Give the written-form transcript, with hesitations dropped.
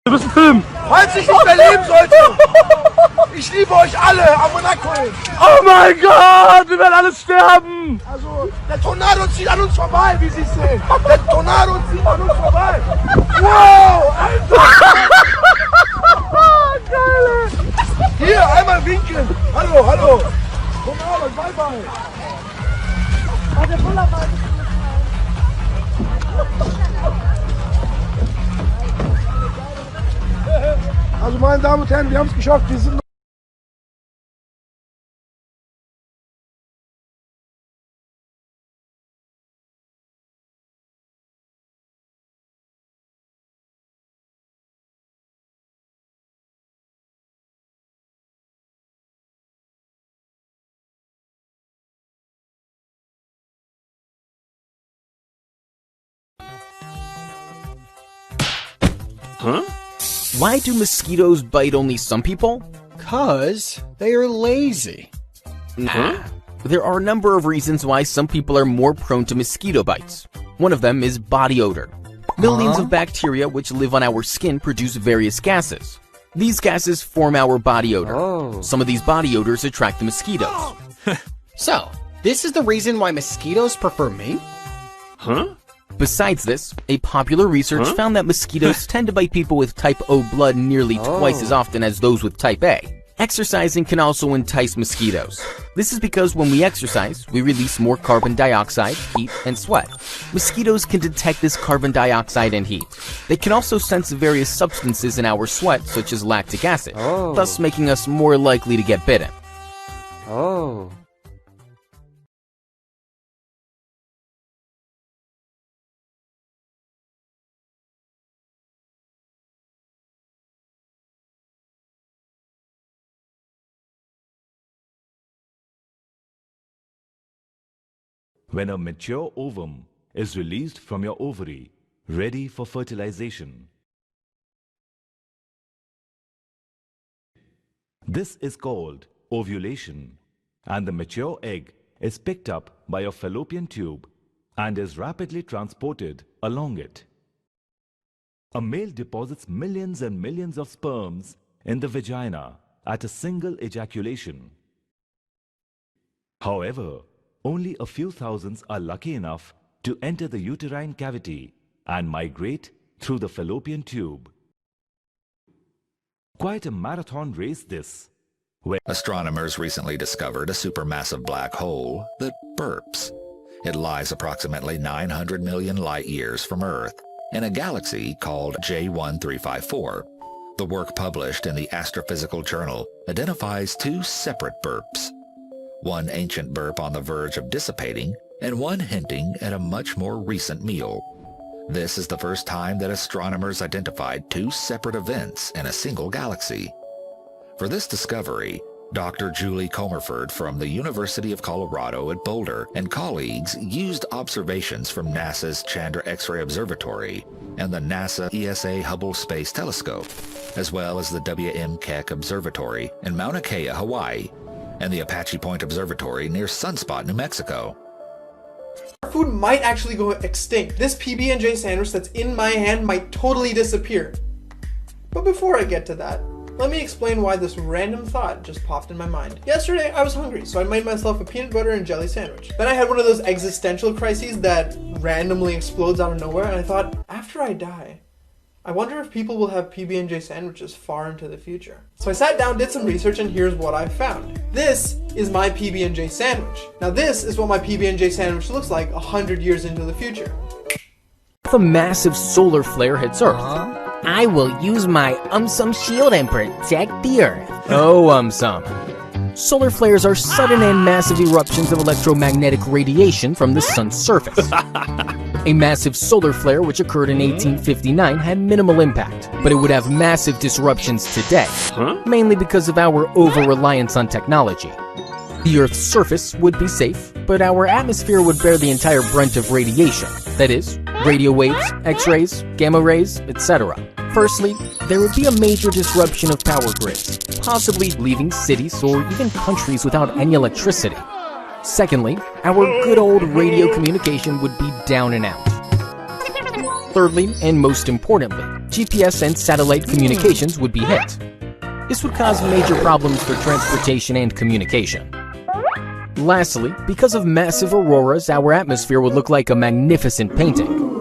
Wir müssen filmen. Falls ich nicht mehr leben sollte, ich liebe euch alle, am Monaco. Oh mein Gott, wir werden alle sterben. Also, der Tornado zieht an uns vorbei, wie Sie sehen. Der Tornado zieht an uns vorbei. Wow, Alter. Geil. Hier, einmal winken. Hallo, hallo. Tornado, bye bye. Oh, der Bullerwald ist Also, meine Damen und Herren, wir haben es geschafft. Wir sind Huh? Why do mosquitoes bite only some people? 'Cause they are lazy. Nah. There are a number of reasons why some people are more prone to mosquito bites. One of them is body odor. Millions of bacteria which live on our skin produce various gases. These gases form our body odor. Some of these body odors attract the mosquitoes. So, this is the reason why mosquitoes prefer me? Huh? Besides this, a popular research found that mosquitoes tend to bite people with type O blood nearly twice as often as those with type A. Exercising can also entice mosquitoes. This is because when we exercise, we release more carbon dioxide, heat, and sweat. Mosquitoes can detect this carbon dioxide and heat. They can also sense various substances in our sweat, such as lactic acid, thus making us more likely to get bitten. When a mature ovum is released from your ovary, ready for fertilization. This is called ovulation, and the mature egg is picked up by your fallopian tube and is rapidly transported along it. A male deposits millions and millions of sperms in the vagina at a single ejaculation. However, only a few thousands are lucky enough to enter the uterine cavity and migrate through the fallopian tube. Quite a marathon race this. Astronomers recently discovered a supermassive black hole that burps. It lies approximately 900 million light years from Earth in a galaxy called J1354. The work published in the Astrophysical Journal identifies two separate burps. One ancient burp on the verge of dissipating, and one hinting at a much more recent meal. This is the first time that astronomers identified two separate events in a single galaxy. For this discovery, Dr. Julie Comerford from the University of Colorado at Boulder and colleagues used observations from NASA's Chandra X-ray Observatory and the NASA ESA Hubble Space Telescope, as well as the W.M. Keck Observatory in Mauna Kea, Hawaii, and the Apache Point Observatory near Sunspot, New Mexico. Our food might actually go extinct. This PB&J sandwich that's in my hand might totally disappear. But before I get to that, let me explain why this random thought just popped in my mind. Yesterday, I was hungry, so I made myself a peanut butter and jelly sandwich. Then I had one of those existential crises that randomly explodes out of nowhere, and I thought, after I die, I wonder if people will have PB&J sandwiches far into the future. So I sat down, did some research, and here's what I found. This is my PB&J sandwich. Now this is what my PB&J sandwich looks like 100 years into the future. If a massive solar flare hits Earth, I will use my some shield and protect the Earth. Oh, some. Solar flares are sudden and massive eruptions of electromagnetic radiation from the sun's surface. A massive solar flare which occurred in 1859 had minimal impact, but it would have massive disruptions today, mainly because of our over-reliance on technology. The Earth's surface would be safe, but our atmosphere would bear the entire brunt of radiation, that is, radio waves, X-rays, gamma rays, etc. Firstly, there would be a major disruption of power grids, possibly leaving cities or even countries without any electricity. Secondly, our good old radio communication would be down and out. Thirdly, and most importantly, GPS and satellite communications would be hit. This would cause major problems for transportation and communication. Lastly, because of massive auroras, our atmosphere would look like a magnificent painting.